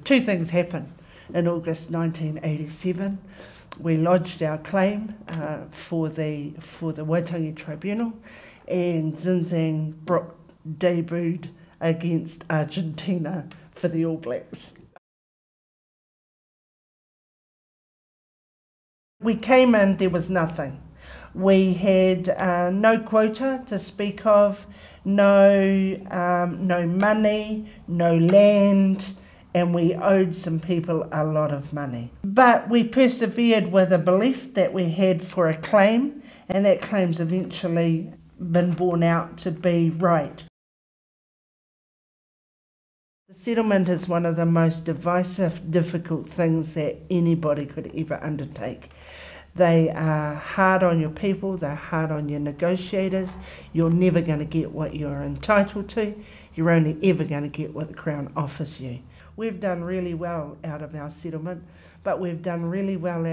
two things happened. In August 1987, we lodged our claim for the Waitangi Tribunal, and Zinzang Brook debuted against Argentina for the All Blacks. We came in, there was nothing. We had no quota to speak of, no money, no land, and we owed some people a lot of money. But we persevered with a belief that we had for a claim, and that claim's eventually been borne out to be right. The settlement is one of the most divisive, difficult things that anybody could ever undertake. They are hard on your people, they're hard on your negotiators. You're never going to get what you're entitled to. You're only ever going to get what the Crown offers you. We've done really well out of our settlement, but we've done really well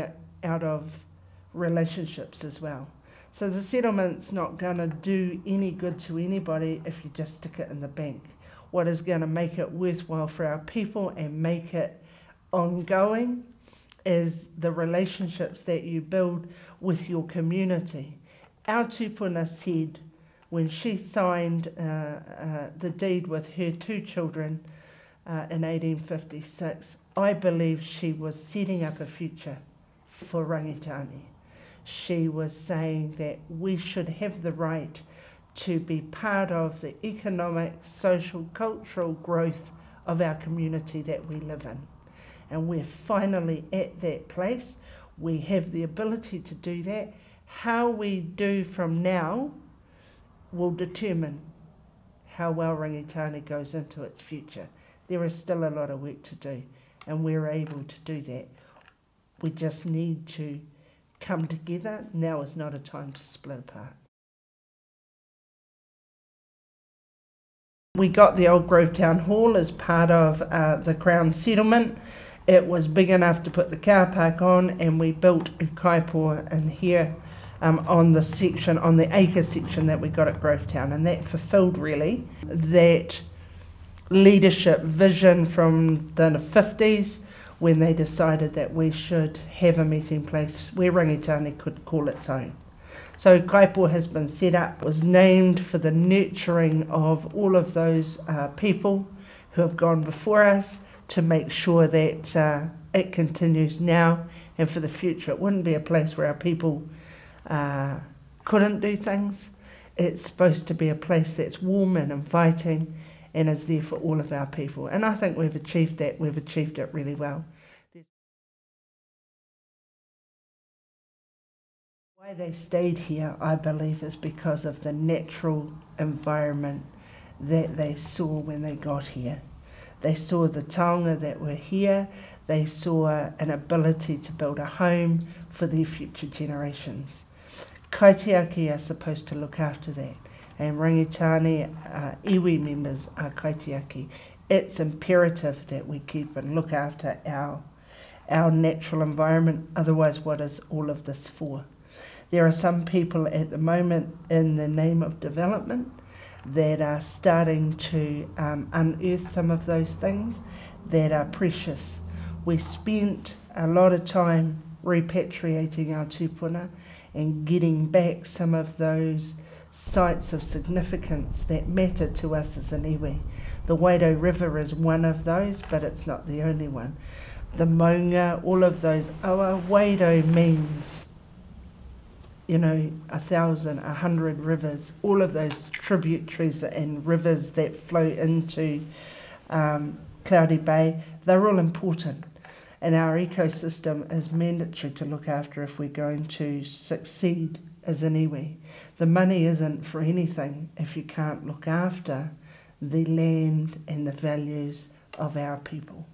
out of relationships as well. So the settlement's not going to do any good to anybody if you just stick it in the bank. What is going to make it worthwhile for our people and make it ongoing is the relationships that you build with your community. Our tupuna said when she signed the deed with her two children in 1856, I believe she was setting up a future for Rangitāne. She was saying that we should have the right to be part of the economic, social, cultural growth of our community that we live in. And we're finally at that place. We have the ability to do that. How we do from now will determine how well Rangitāne goes into its future. There is still a lot of work to do, and we're able to do that. We just need to come together. Now is not a time to split apart. We got the old Grovetown Hall as part of the Crown settlement. It was big enough to put the car park on, and we built a kaipoa in here on the section, on the acre section that we got at Grovetown, and that fulfilled really that leadership vision from the 50s when they decided that we should have a meeting place where Rangitāne could call its own. So kaipoa has been set up, was named for the nurturing of all of those people who have gone before us, to make sure that it continues now and for the future. It wouldn't be a place where our people couldn't do things. It's supposed to be a place that's warm and inviting and is there for all of our people. And I think we've achieved that. We've achieved it really well. Why they stayed here, I believe, is because of the natural environment that they saw when they got here. They saw the taonga that were here. They saw an ability to build a home for their future generations. Kaitiaki are supposed to look after that, and Rangitāne iwi members are kaitiaki. It's imperative that we keep and look after our natural environment, otherwise what is all of this for? There are some people at the moment in the name of development that are starting to unearth some of those things that are precious. We spent a lot of time repatriating our tupuna and getting back some of those sites of significance that matter to us as an iwi. The Wairau River is one of those, but it's not the only one. The Maunga, all of those awa. Wairau means, you know, 1,000, 100 rivers, all of those tributaries and rivers that flow into Cloudy Bay, they're all important. And our ecosystem is mandatory to look after if we're going to succeed as an iwi. The money isn't for anything if you can't look after the land and the values of our people.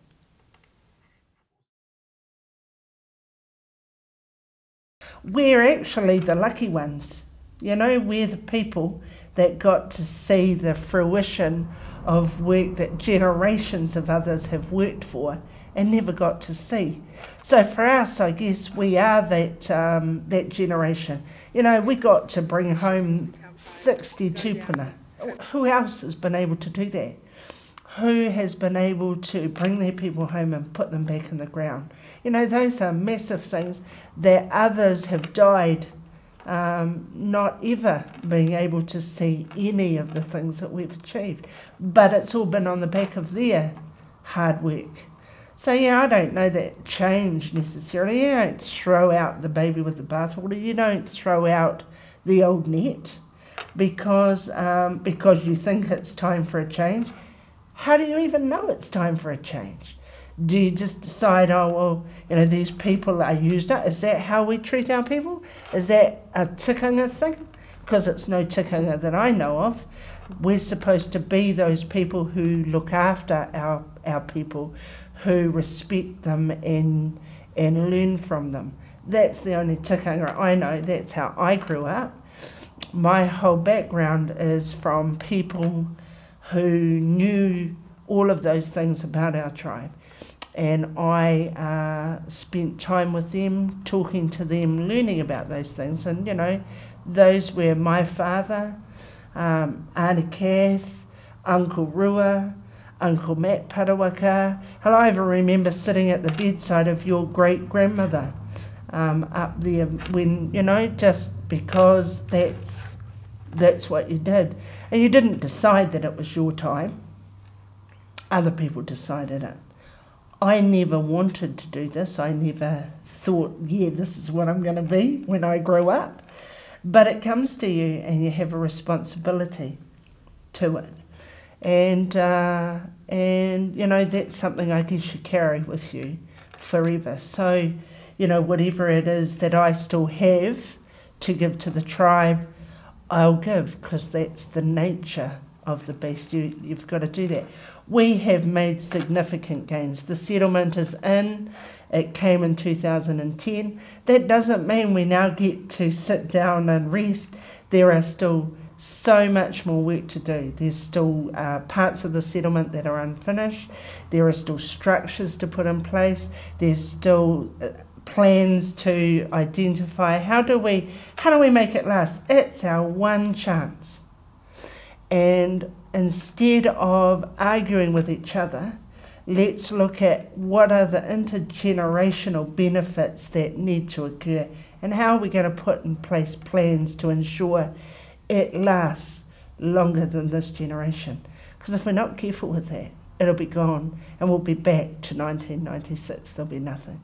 We're actually the lucky ones. You know, we're the people that got to see the fruition of work that generations of others have worked for and never got to see. So for us, I guess we are that generation. You know, we got to bring home 60 tupuna. Who else has been able to do that? who has been able to bring their people home and put them back in the ground. You know, those are massive things that others have died not ever being able to see any of the things that we've achieved. But it's all been on the back of their hard work. So yeah, I don't know that change necessarily. You don't throw out the baby with the bathwater. You don't throw out the old net because you think it's time for a change. How do you even know it's time for a change? Do you just decide, oh, well, you know, these people are used up? Is that how we treat our people? Is that a tikanga thing? Because it's no tikanga that I know of. We're supposed to be those people who look after our people, who respect them and learn from them. That's the only tikanga I know. That's how I grew up. My whole background is from people who knew all of those things about our tribe. And I spent time with them, talking to them, learning about those things. And, you know, those were my father, Auntie Kath, Uncle Rua, Uncle Matt Parawaka. And I even remember sitting at the bedside of your great-grandmother up there when, you know, just because that's what you did. And you didn't decide that it was your time. Other people decided it. I never wanted to do this. I never thought, yeah, this is what I'm going to be when I grow up. But it comes to you and you have a responsibility to it. And you know, that's something I guess you carry with you forever. So, you know, whatever it is that I still have to give to the tribe, I'll give, because that's the nature of the beast. You've got to do that. We have made significant gains. The settlement is in. It came in 2010. That doesn't mean we now get to sit down and rest. There are still so much more work to do. There's still parts of the settlement that are unfinished. There are still structures to put in place. There's still plans to identify how do we make it last. It's our one chance. And instead of arguing with each other, let's look at what are the intergenerational benefits that need to occur and how are we going to put in place plans to ensure it lasts longer than this generation. Because if we're not careful with that, it'll be gone and we'll be back to 1996. There'll be nothing.